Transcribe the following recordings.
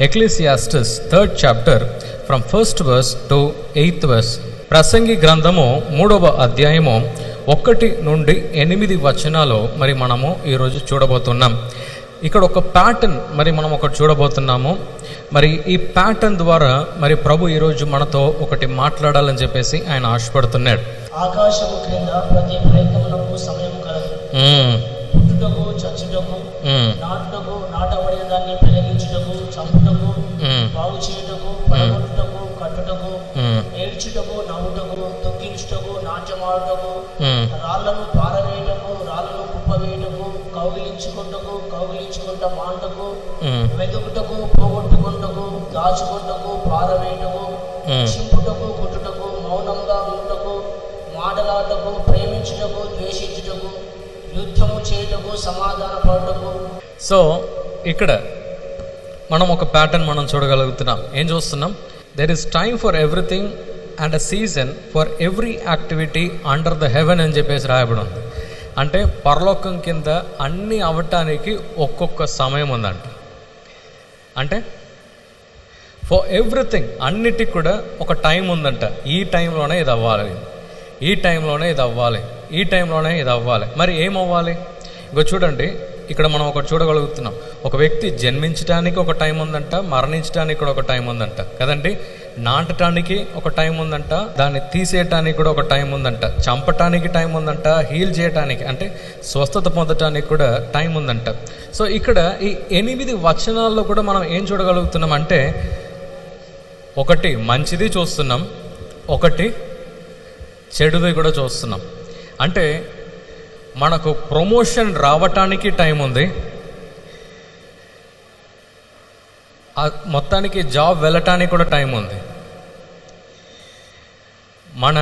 Ecclesiastes 3rd chapter from 1st verse to 8th verse. ప్రసంగి గ్రంథము 3వ అధ్యాయము 1 నుండి 8 వచనాలు మరి మనము ఈరోజు చూడబోతున్నాం. ఇక్కడ ఒక ప్యాటర్న్ మరి మనం ఒకటి చూడబోతున్నాము. మరి ఈ ప్యాటర్న్ ద్వారా మరి ప్రభు ఈరోజు మనతో ఒకటి మాట్లాడాలని చెప్పేసి ఆయన ఆశపడుతున్నాడు. ఆకాశము క్రింద ప్రతి ప్రయత్నమునకు సమయం కలదు. పుట్టుటకు, చచ్చుటకు, నాటుటకు, నాటబడిన దాన్ని పెరిగించుటకు, చంపుటకు, బాగు చేయుటకు, పడగొట్టుటకు, కట్టుటకు, ఏడ్చుటకు, నవ్వుటకు, దుఃఖించుటకు, నాట్యమాడుటకు, రాళ్లను పారవేయుటకు, రాళ్లను కుప్పవేయుటకు, కౌగిలించుకుంటకు, కౌగిలించుకుంట మాంటకు, వెతుకుటకు, పోగొట్టుకుంటకు, దాచుకుంటకు, పారవేయుటకు, చింపుటకు, కుట్టుటకు, మౌనంగా ఉండుటకు, మాటలాటకు, ప్రేమించుటకు, ద్వేషించుటకు, యుద్ధము చేయుటకు, సమాధాన పడుటకు. సో ఇక్కడ మనం ఒక ప్యాటర్న్ మనం చూడగలుగుతున్నాం. ఏం చూస్తున్నాం? There is time for everything and a season for every activity under the heaven అని చెప్పేసి రాయబడి ఉంది. అంటే పరలోకం కింద అన్నీ అవ్వటానికి ఒక్కొక్క సమయం ఉందంట. అంటే ఫర్ ఎవ్రీథింగ్, అన్నిటికి కూడా ఒక టైం ఉందంట. ఈ టైంలోనే ఇది అవ్వాలి, ఈ టైంలోనే ఇది అవ్వాలి, ఈ టైంలోనే ఇది అవ్వాలి. మరి ఏమవ్వాలి? ఇంకో చూడండి, ఇక్కడ మనం ఒకటి చూడగలుగుతున్నాం. ఒక వ్యక్తి జన్మించడానికి ఒక టైం ఉందంట, మరణించడానికి కూడా ఒక టైం ఉందంట కదండి. నాటడానికి ఒక టైం ఉందంట, దాన్ని తీసేయటానికి కూడా ఒక టైం ఉందంట, చంపటానికి టైం ఉందంట, హీల్ చేయటానికి అంటే స్వస్థత పొందటానికి కూడా టైం ఉందంట. సో ఇక్కడ ఈ 8 వచనాల్లో కూడా మనం ఏం చూడగలుగుతున్నాం అంటే, ఒకటి మంచిది చూస్తున్నాం, ఒకటి చెడుది కూడా చూస్తున్నాం. అంటే మనకు ప్రమోషన్ రావటానికి టైం ఉంది, మొత్తానికి జాబ్ వెళ్ళటానికి కూడా టైం ఉంది, మన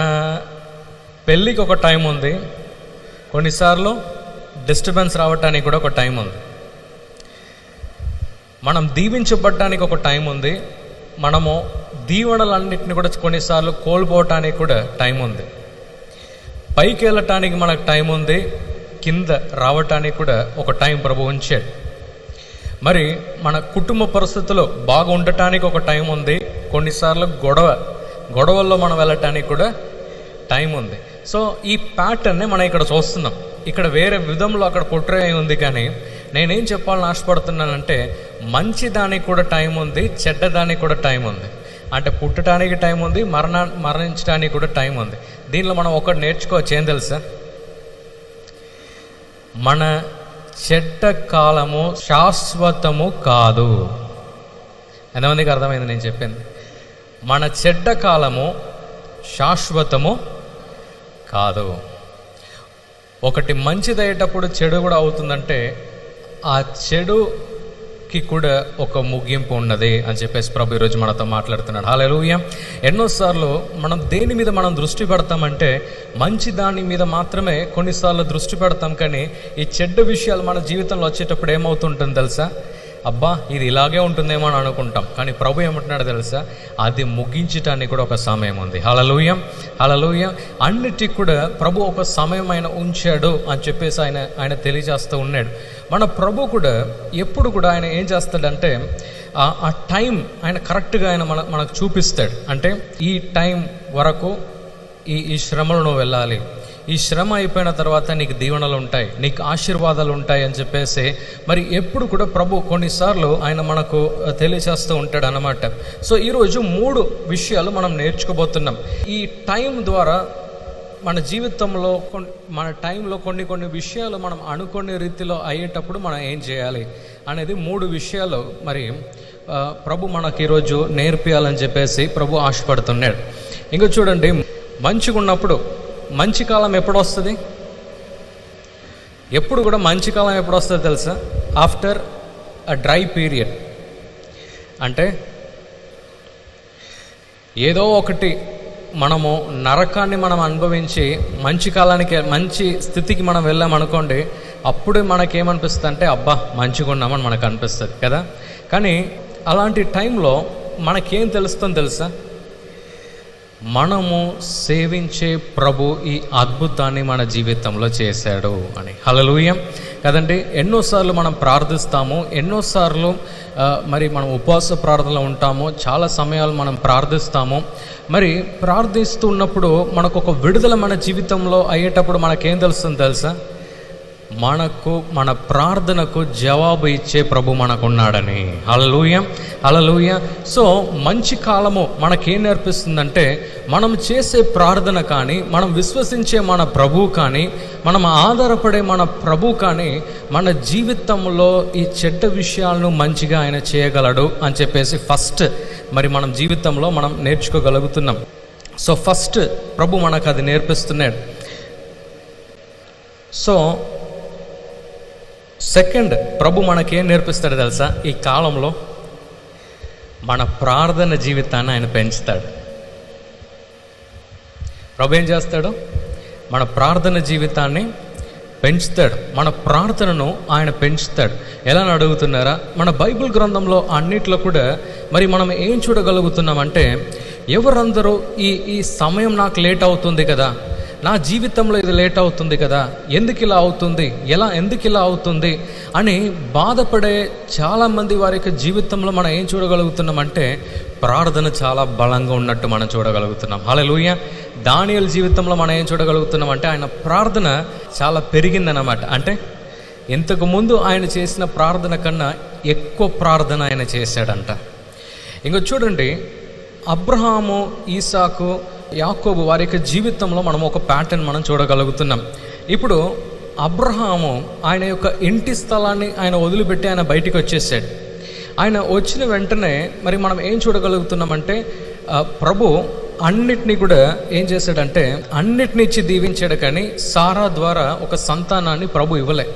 పెళ్ళికి ఒక టైం ఉంది, కొన్నిసార్లు డిస్టర్బెన్స్ రావటానికి కూడా ఒక టైం ఉంది, మనం దీవించబడటానికి ఒక టైం ఉంది, మనము దీవెనలన్నింటినీ కూడా కొన్నిసార్లు కోల్పోవటానికి కూడా టైం ఉంది, పైకి వెళ్ళటానికి మనకు టైం ఉంది, కింద రావటానికి కూడా ఒక టైం ప్రభు ఉంచాడు. మరి మన కుటుంబ పరిస్థితుల్లో బాగా ఉండటానికి ఒక టైం ఉంది, కొన్నిసార్లు గొడవల్లో మనం వెళ్ళటానికి కూడా టైం ఉంది. సో ఈ ప్యాటర్న్నే మనం ఇక్కడ చూస్తున్నాం. ఇక్కడ వేరే విధంలో అక్కడ పొట్రే ఉంది. కానీ నేనేం చెప్పాలని ఆశపడుతున్నానంటే, మంచి దానికి కూడా టైం ఉంది, చెడ్డదానికి కూడా టైం ఉంది. అంటే పుట్టడానికి టైం ఉంది, మరణించడానికి కూడా టైం ఉంది. దీనిలో మనం ఒకటి నేర్చుకోవచ్చు. ఏం తెలుసా? మన చెడ్డ కాలము శాశ్వతము కాదు. ఎంతమందికి అర్థమైంది నేను చెప్పింది? మన చెడ్డ కాలము శాశ్వతము కాదు. ఒకటి మంచిదయ్యేటప్పుడు చెడు కూడా అవుతుందంటే, ఆ చెడుకి కూడా ఒక ముగింపు ఉన్నది అని చెప్పేసి ప్రభు ఈరోజు మనతో మాట్లాడుతున్నాడు. హల్లెలూయా. ఎన్నోసార్లు మనం దేని మీద మనం దృష్టి పెడతామంటే, మంచి దాని మీద మాత్రమే కొన్నిసార్లు దృష్టి పెడతాం. కానీ ఈ చెడ్డ విషయాలు మన జీవితంలో వచ్చేటప్పుడు ఏమవుతుంటుంది తెలుసా? అబ్బా ఇది ఇలాగే ఉంటుందేమో అని అనుకుంటాం. కానీ ప్రభు ఏమంటున్నాడు తెలుసా? అది ముగించటానికి కూడా ఒక సమయం ఉంది. హల్లెలూయా, హల్లెలూయా. అన్నిటికి కూడా ప్రభు ఒక సమయం ఆయన ఉంచాడు అని చెప్పేసి ఆయన తెలియజేస్తూ ఉన్నాడు. మన ప్రభు కూడా ఎప్పుడు కూడా ఆయన ఏం చేస్తాడంటే, ఆ టైం ఆయన కరెక్ట్గా ఆయన మనకు చూపిస్తాడు. అంటే ఈ టైం వరకు ఈ శ్రమలు నువ్వు వెళ్ళాలి, ఈ శ్రమ అయిపోయిన తర్వాత నీకు దీవెనలు ఉంటాయి, నీకు ఆశీర్వాదాలు ఉంటాయి అని చెప్పేసి మరి ఎప్పుడు కూడా ప్రభు కొన్నిసార్లు ఆయన మనకు తెలియజేస్తూ ఉంటాడు అన్నమాట. సో ఈరోజు 3 విషయాలు మనం నేర్చుకోబోతున్నాం. ఈ టైం ద్వారా మన జీవితంలో మన టైంలో కొన్ని విషయాలు మనం అనుకునే రీతిలో అయ్యేటప్పుడు మనం ఏం చేయాలి అనేది 3 విషయాలు మరి ప్రభు మనకు ఈరోజు నేర్పియాలని చెప్పేసి ప్రభు ఆశపడుతున్నాడు. ఇంకా చూడండి, మంచిగా ఉన్నప్పుడు మంచి కాలం ఎప్పుడు వస్తుంది? ఎప్పుడు కూడా మంచి కాలం ఎప్పుడు వస్తుంది తెలుసా? After a dry period. అంటే ఏదో ఒకటి మనము నరకాన్ని మనం అనుభవించి మంచి కాలానికి, మంచి స్థితికి మనం వెళ్ళామనుకోండి, అప్పుడు మనకేమనిపిస్తుంది అంటే, అబ్బా మంచిగా ఉన్నామని మనకు అనిపిస్తుంది కదా. కానీ అలాంటి టైంలో మనకేం తెలుస్తుంది తెలుసా? మనము సేవించే ప్రభు ఈ అద్భుతాన్ని మన జీవితంలో చేశాడు అని. హల్లెలూయా కదండి. ఎన్నోసార్లు మనం ప్రార్థిస్తాము, ఎన్నోసార్లు మరి మనం ఉపవాస ప్రార్థనలో ఉంటాము, చాలా సమయాలు మనం ప్రార్థిస్తాము. మరి ప్రార్థిస్తున్నప్పుడు మనకు ఒక విడుదల మన జీవితంలో అయ్యేటప్పుడు మనకేం తెలుస్తుంది తెలుసా? మనకు మన ప్రార్థనకు జవాబు ఇచ్చే ప్రభు మనకున్నాడని. హల్లెలూయా హల్లెలూయా. సో మంచి కాలము మనకేం నేర్పిస్తుందంటే, మనం చేసే ప్రార్థన కానీ, మనం విశ్వసించే మన ప్రభు కానీ, మనం ఆధారపడే మన ప్రభు కానీ మన జీవితంలో ఈ చెడ్డ విషయాలను మంచిగా ఆయన చేయగలడు అని చెప్పేసి ఫస్ట్ మరి మనం జీవితంలో మనం నేర్చుకోగలుగుతున్నాం. సో ఫస్ట్ ప్రభు మనకు అది నేర్పిస్తున్నాడు. సో సెకండ్ ప్రభు మనకేం నేర్పిస్తాడు తెలుసా? ఈ కాలంలో మన ప్రార్థన జీవితాన్ని ఆయన పెంచుతాడు. ప్రభు ఏం చేస్తాడు? మన ప్రార్థన జీవితాన్ని పెంచుతాడు, మన ప్రార్థనను ఆయన పెంచుతాడు. ఎలా అడుగుతున్నారా? మన బైబిల్ గ్రంథంలో అన్నిట్లో కూడా మరి మనం ఏం చూడగలుగుతున్నామంటే, ఎవరందరూ ఈ సమయం నాకు లేట్ అవుతుంది కదా, నా జీవితంలో ఇది లేట్ అవుతుంది కదా, ఎందుకు ఇలా అవుతుంది, ఎందుకు ఇలా అవుతుంది అని బాధపడే చాలామంది వారి యొక్క జీవితంలో మనం ఏం చూడగలుగుతున్నామంటే, ప్రార్థన చాలా బలంగా ఉన్నట్టు మనం చూడగలుగుతున్నాం. హల్లెలూయా. దానియేలు జీవితంలో మనం ఏం చూడగలుగుతున్నామంటే, ఆయన ప్రార్థన చాలా పెరిగిందన్నమాట. అంటే ఇంతకుముందు ఆయన చేసిన ప్రార్థన కన్నా ఎక్కువ ప్రార్థన ఆయన చేశాడంట. ఇంకో చూడండి, అబ్రహాము, ఈసాకు, యాకోబు వారి యొక్క జీవితంలో మనం ఒక ప్యాటర్న్ మనం చూడగలుగుతున్నాం. ఇప్పుడు అబ్రహాము ఆయన యొక్క ఇంటి స్థలాన్ని ఆయన వదిలిపెట్టి ఆయన బయటికి వచ్చేసాడు. ఆయన వచ్చిన వెంటనే మరి మనం ఏం చూడగలుగుతున్నామంటే, ప్రభు అన్నిటినీ కూడా ఏం చేశాడంటే అన్నిటిని ఇచ్చి దీవించాడు, కానీ సారా ద్వారా ఒక సంతానాన్ని ప్రభు ఇవ్వలే.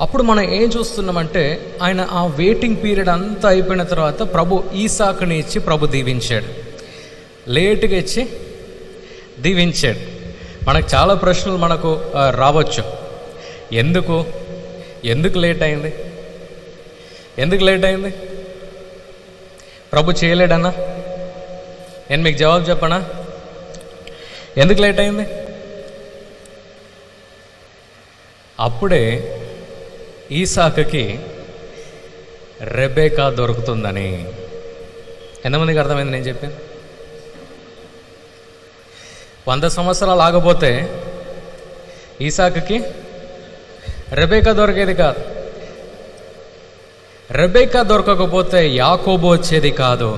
అప్పుడు మనం ఏం చూస్తున్నామంటే, ఆయన ఆ వెయిటింగ్ పీరియడ్ అంతా అయిపోయిన తర్వాత ప్రభు ఈసాకుని ఇచ్చి ప్రభు దీవించాడు, లేటుగా ఇచ్చి దీవించాడు. మనకు చాలా ప్రశ్నలు మనకు రావచ్చు. ఎందుకు లేట్ అయింది? ఎందుకు లేట్ అయింది? ప్రభు చేయలేడన్నా? నేను మీకు జవాబు చెప్పనా? ఎందుకు లేట్ అయింది? అప్పుడే ఈసాకుకి రెబెకా దొరుకుతుందని. ఎంతమందికి అర్థమైంది నేను చెప్పింది? 100 సంవత్సరాలు ఆగపోతే ఈసాకుకి రెబెకా దొరికేది కాదు. రెబెకా దొరకకపోతే యాకోబు వచ్చేది కాదు.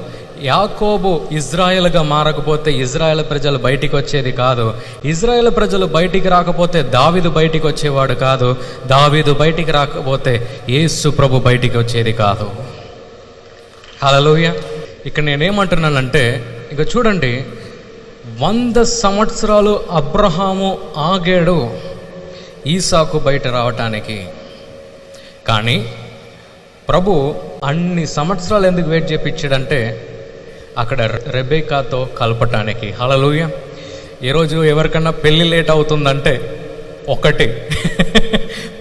యాకోబు ఇజ్రాయెల్గా మారకపోతే ఇజ్రాయెల్ ప్రజలు బయటికి వచ్చేది కాదు. ఇజ్రాయెల్ ప్రజలు బయటికి రాకపోతే దావీదు బయటికి వచ్చేవాడు కాదు. దావీదు బయటికి రాకపోతే యేసు ప్రభు బయటికి వచ్చేది కాదు. హల్లెలూయా. ఇక్కడ నేనేమంటున్నానంటే, ఇక చూడండి, 100 సంవత్సరాలు అబ్రహాము ఆగాడు ఈసాకు బయట రావటానికి. కానీ ప్రభు అన్ని సంవత్సరాలు ఎందుకు వెయిట్ చేయించాడంటే, అక్కడ రెబెకాతో కలపటానికి. హల్లెలూయా. ఈరోజు ఎవరికన్నా పెళ్ళి లేట్ అవుతుందంటే, ఒకటి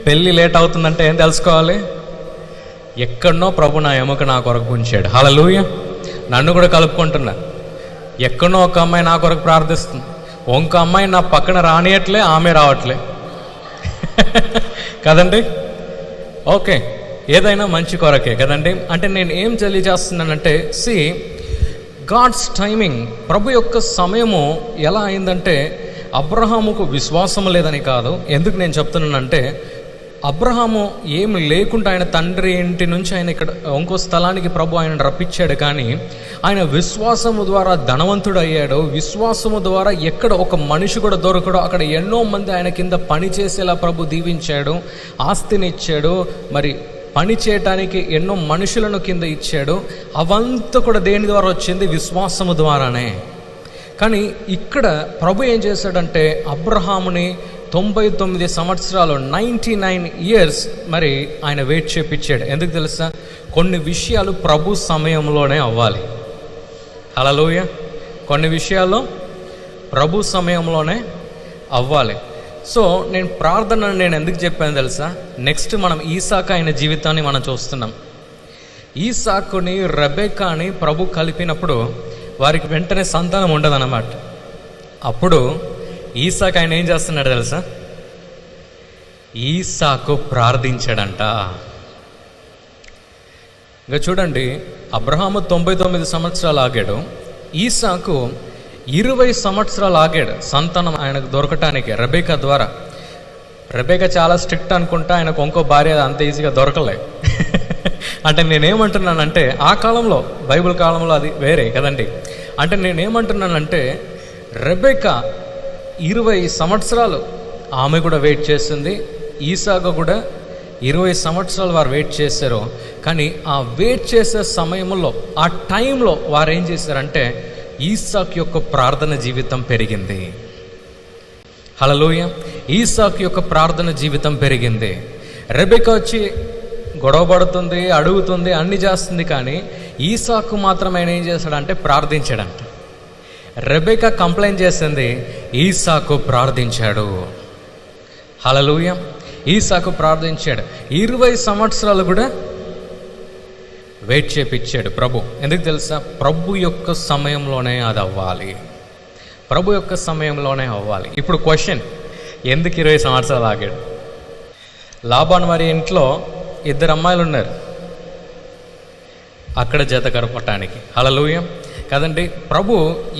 పెళ్ళి లేట్ అవుతుందంటే ఏం తెలుసుకోవాలి? ఎక్కడనో ప్రభు నా ఎముక నా కొరకు ఉంచాడు. హల్లెలూయా. నన్ను కూడా కలుపుకుంటున్నా. ఎక్కడనో ఒక అమ్మాయి నా కొరకు ప్రార్థిస్తుంది, ఇంకో అమ్మాయి నా పక్కన రానియట్లే, ఆమె రావట్లే కదండి. ఓకే, ఏదైనా మంచి కొరకే కదండి. అంటే నేను ఏం తెలియజేస్తున్నానంటే, గాడ్స్ టైమింగ్, ప్రభు యొక్క సమయము ఎలా అయిందంటే, అబ్రహాముకు విశ్వాసం లేదని కాదు. ఎందుకు నేను చెప్తున్నానంటే, అబ్రహాము ఏమి లేకుండా ఆయన తండ్రి ఇంటి నుంచి ఆయన ఇక్కడ ఇంకో స్థలానికి ప్రభు ఆయన రప్పించాడు. కానీ ఆయన విశ్వాసము ద్వారా ధనవంతుడు అయ్యాడు. విశ్వాసము ద్వారా ఎక్కడ ఒక మనిషి కూడా దొరకడు, అక్కడ ఎన్నో మంది ఆయన కింద పని చేసేలా ప్రభు దీవించాడు, ఆస్తిని ఇచ్చాడు, మరి పని చేయటానికి ఎన్నో మనుషులను కింద ఇచ్చాడు. అవంతా కూడా దేని ద్వారా వచ్చింది? విశ్వాసము ద్వారానే. కానీ ఇక్కడ ప్రభు ఏం చేశాడంటే, అబ్రహాముని 99 సంవత్సరాలు 99 years మరి ఆయన వెయిట్ చేపించాడు. ఎందుకు తెలుసా? కొన్ని విషయాలు ప్రభు సమయంలోనే అవ్వాలి. హల్లెలూయా. కొన్ని విషయాలు ప్రభు సమయంలోనే అవ్వాలి. సో నేను ప్రార్థనను నేను ఎందుకు చెప్పాను తెలుసా? నెక్స్ట్ మనం ఈసాకు ఆయన జీవితాన్ని మనం చూస్తున్నాం. ఈసాకుని రెబెకాని ప్రభు కలిపినప్పుడు వారికి వెంటనే సంతానం ఉండదు అన్నమాట. అప్పుడు ఈసాకు ఆయన ఏం చేస్తున్నాడు తెలుసా? ఈసాకు ప్రార్థించాడంట. ఇంకా చూడండి, అబ్రహాము 99 సంవత్సరాలు ఆగాడు, ఈసాకు 20 సంవత్సరాలు ఆగాడు సంతానం ఆయనకు దొరకటానికి రెబెకా ద్వారా. రెబెకా చాలా స్ట్రిక్ట్ అనుకుంటా, ఆయనకు ఇంకో భార్య అంత ఈజీగా దొరకలే. అంటే నేనేమంటున్నానంటే, ఆ కాలంలో బైబిల్ కాలంలో అది వేరే కదండి. అంటే నేనేమంటున్నానంటే, రెబెకా 20 సంవత్సరాలు ఆమె కూడా వెయిట్ చేసింది, ఈసాకు కూడా 20 సంవత్సరాలు వారు వెయిట్ చేశారు. కానీ ఆ వెయిట్ చేసే సమయంలో, ఆ టైంలో వారు ఏం చేశారంటే ఈసాకు యొక్క ప్రార్థన జీవితం పెరిగింది. హల్లెలూయా. ఈసాకు యొక్క ప్రార్థన జీవితం పెరిగింది. రెబెకా వచ్చి గొడవపడుతుంది, అడుగుతుంది, అన్ని చేస్తుంది, కానీ ఈసాకు మాత్రం ఆయన ఏం చేశాడంటే ప్రార్థించాడంట. రెబెకా కంప్లైంట్ చేసింది, ఈసాకు ప్రార్థించాడు. హల్లెలూయా. ఈసాకు ప్రార్థించాడు. 20 సంవత్సరాలు కూడా వెయిట్ చేపించాడు ప్రభు. ఎందుకు తెలుసా? ప్రభు యొక్క సమయంలోనే అది అవ్వాలి. ప్రభు యొక్క సమయంలోనే అవ్వాలి. ఇప్పుడు క్వశ్చన్, ఎందుకు 20 సంవత్సరాలు ఆగాడు? లాబాను వారి ఇంట్లో 2 అమ్మాయిలు ఉన్నారు అక్కడ జత కరపటానికి. హల్లెలూయా కదండి. ప్రభు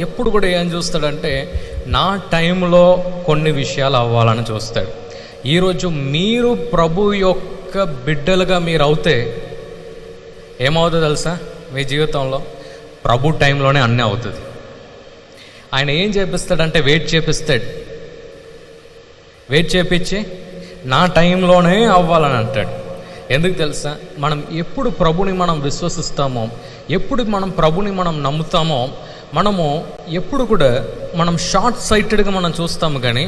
ఎప్పుడు కూడా ఏం చూస్తాడంటే, నా టైంలో కొన్ని విషయాలు అవ్వాలని చూస్తాడు. ఈరోజు మీరు ప్రభు యొక్క బిడ్డలుగా మీరు అవుతే ఏమవుతుందో తెలుసా? మీ జీవితంలో ప్రభు టైంలోనే అన్నీ అవుతుంది. ఆయన ఏం చేపిస్తాడంటే వెయిట్ చేపిస్తాడు. వెయిట్ చేపించి నా టైంలోనే అవ్వాలని అంటాడు. ఎందుకు తెలుసా? మనం ఎప్పుడు ప్రభుని మనం విశ్వసిస్తామో, ఎప్పుడు మనం ప్రభుని మనం నమ్ముతామో, మనము ఎప్పుడు కూడా మనం షార్ట్ సైటెడ్గా మనం చూస్తాము. కానీ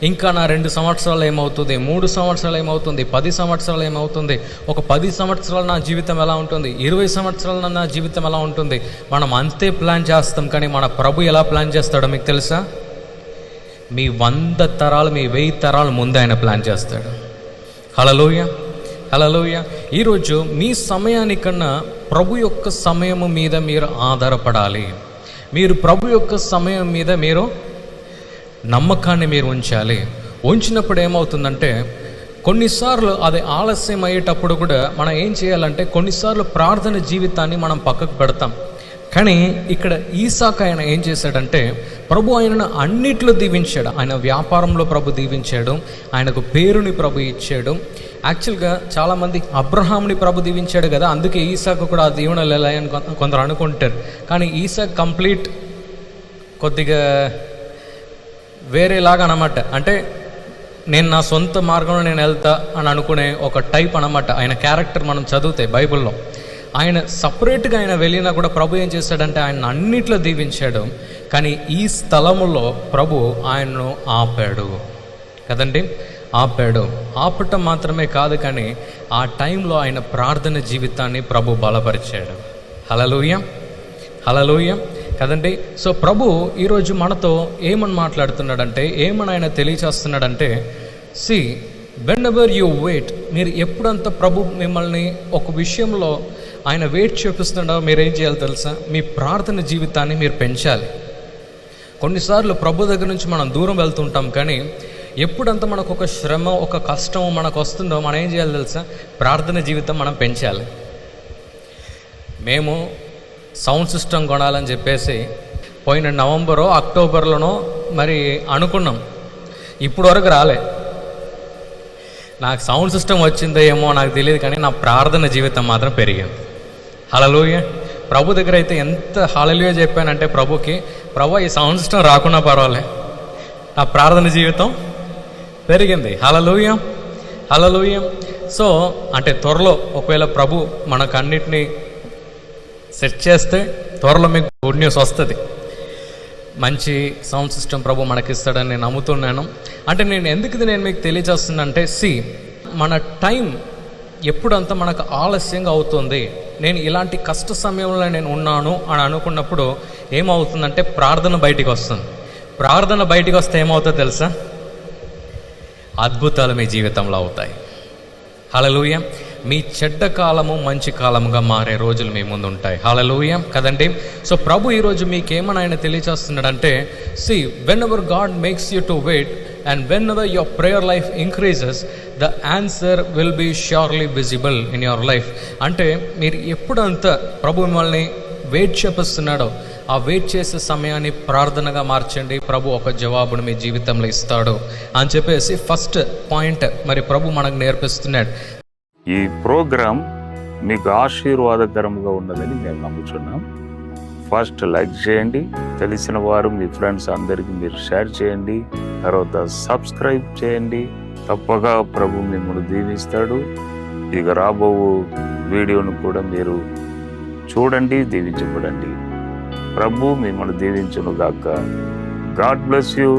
ఇంకా నా 2 సంవత్సరాలు ఏమవుతుంది, 3 సంవత్సరాలు ఏమవుతుంది, 10 సంవత్సరాలు ఏమవుతుంది, ఒక 10 సంవత్సరాలు నా జీవితం ఎలా ఉంటుంది, 20 సంవత్సరాలు నా జీవితం ఎలా ఉంటుంది, మనం అంతే ప్లాన్ చేస్తాం. కానీ మన ప్రభు ఎలా ప్లాన్ చేస్తాడో మీకు తెలుసా? మీ 100 తరాలు, మీ 1000 తరాలు ముందు ఆయన ప్లాన్ చేస్తాడు. హల్లెలూయా. హల్లెలూయా. ఈరోజు మీ సమయానికన్నా ప్రభు యొక్క సమయము మీద మీరు ఆధారపడాలి. మీరు ప్రభు యొక్క సమయం మీద మీరు నమ్మకాన్ని మీరు ఉంచాలి. ఉంచినప్పుడు ఏమవుతుందంటే, కొన్నిసార్లు అది ఆలస్యం అయ్యేటప్పుడు కూడా మనం ఏం చేయాలంటే, కొన్నిసార్లు ప్రార్థన జీవితాన్ని మనం పక్కకు పెడతాం. కానీ ఇక్కడ ఈసాకు ఆయన ఏం చేశాడంటే, ప్రభు ఆయనను అన్నిట్లో దీవించాడు. ఆయన వ్యాపారంలో ప్రభు దీవించాడు, ఆయనకు పేరుని ప్రభు ఇచ్చాడు. యాక్చువల్గా చాలామంది అబ్రహాంని ప్రభు దీవించాడు కదా, అందుకే ఈసాకు కూడా ఆ దీవెనలు ఎలా అని కొందరు అనుకుంటారు. కానీ ఈసాకు కంప్లీట్ కొద్దిగా వేరేలాగా అన్నమాట. అంటే నేను నా సొంత మార్గంలో నేను వెళ్తా అని అనుకునే ఒక టైప్ అన్నమాట. ఆయన క్యారెక్టర్ మనం చదివితే బైబిల్లో ఆయన సపరేట్గా ఆయన వెళ్ళినా కూడా ప్రభు ఏం చేశాడంటే ఆయన అన్నిట్లో దీవించాడు. కానీ ఈ స్థలములో ప్రభు ఆయన్ను ఆపాడు కదండి. ఆపాడు. ఆపటం మాత్రమే కాదు, కానీ ఆ టైంలో ఆయన ప్రార్థన జీవితాన్ని ప్రభు బలపరిచాడు. హల్లెలూయా. హల్లెలూయా కదండి. సో ప్రభు ఈరోజు మనతో ఏమని మాట్లాడుతున్నాడంటే, ఏమని ఆయన తెలియచేస్తున్నాడంటే, see whenever you wait, మీరు ఎప్పుడంతా ప్రభు మిమ్మల్ని ఒక విషయంలో ఆయన వెయిట్ చూపిస్తున్నాడో మీరేం చేయాలి తెలుసా? మీ ప్రార్థన జీవితాన్ని మీరు పెంచాలి. కొన్నిసార్లు ప్రభు దగ్గర నుంచి మనం దూరం వెళ్తుంటాం, కానీ ఎప్పుడంతా మనకు ఒక శ్రమ, ఒక కష్టం మనకు వస్తుందో మనం ఏం చేయాలి తెలుసా? ప్రార్థన జీవితం మనం పెంచాలి. మేము సౌండ్ సిస్టమ్ కొనాలని చెప్పేసి పోయిన నవంబరో అక్టోబర్లోనో మరి అనుకున్నాం, ఇప్పుడు వరకు రాలే. నాకు సౌండ్ సిస్టమ్ వచ్చిందో ఏమో నాకు తెలియదు, కానీ నా ప్రార్థన జీవితం మాత్రం పెరిగింది. హల్లెలూయా. ప్రభు దగ్గర అయితే ఎంత హల్లెలూయా చెప్పానంటే ప్రభుకి, ప్రభు ఈ సౌండ్ సిస్టమ్ రాకున్నా పర్వాలే, నా ప్రార్థన జీవితం పెరిగింది. హల్లెలూయా. హల్లెలూయా. సో అంటే త్వరలో ఒకవేళ ప్రభు మనకు అన్నిటినీ సెట్ చేస్తే త్వరలో మీకు గుడ్ న్యూస్ వస్తుంది. మంచి సౌండ్ సిస్టమ్ ప్రభు మనకిస్తాడని నేను నమ్ముతున్నాను. అంటే నేను ఎందుకు నేను మీకు తెలియజేస్తున్నానంటే, మన టైం ఎప్పుడంతా మనకు ఆలస్యంగా అవుతుంది. నేను ఇలాంటి కష్ట సమయంలో నేను ఉన్నాను అని అనుకున్నప్పుడు ఏమవుతుందంటే ప్రార్థన బయటికి వస్తుంది. ప్రార్థన బయటికి వస్తే ఏమవుతుందో తెలుసా? అద్భుతాలు మీ జీవితంలో అవుతాయి. హల్లెలూయా. మీ చెడ్డ కాలము మంచి కాలముగా మారే రోజులు మీ ముందు ఉంటాయి. హల్లెలూయా కదండి. సో ప్రభు ఈరోజు మీకేమని ఆయన తెలియచేస్తున్నాడంటే, see whenever God makes you to wait and whenever your prayer life increases, the answer will be surely visible in your life. అంటే మీరు ఎప్పుడంతా ప్రభు మిమ్మల్ని వెయిట్ చేపిస్తున్నాడో ఆ వెయిట్ చేసే సమయాన్ని ప్రార్థనగా మార్చండి, ప్రభు ఒక జవాబును మీ జీవితంలో ఇస్తాడు అని చెప్పేసి ఫస్ట్ పాయింట్ మరి ప్రభు మనకు నేర్పిస్తున్నాడు. ఈ ప్రోగ్రాం మీకు ఆశీర్వాదకరంగా ఉన్నదని మేము నమ్ముతున్నాం. ఫస్ట్ లైక్ చేయండి, తెలిసిన వారు మీ ఫ్రెండ్స్ అందరికీ మీరు షేర్ చేయండి, తర్వాత సబ్స్క్రైబ్ చేయండి. తప్పగా ప్రభు మిమ్మల్ని దీవిస్తాడు. ఇక రాబో వీడియోను కూడా మీరు చూడండి, దీవించబడండి. ప్రభు మిమ్మల్ని దీవించును గాక. God bless you.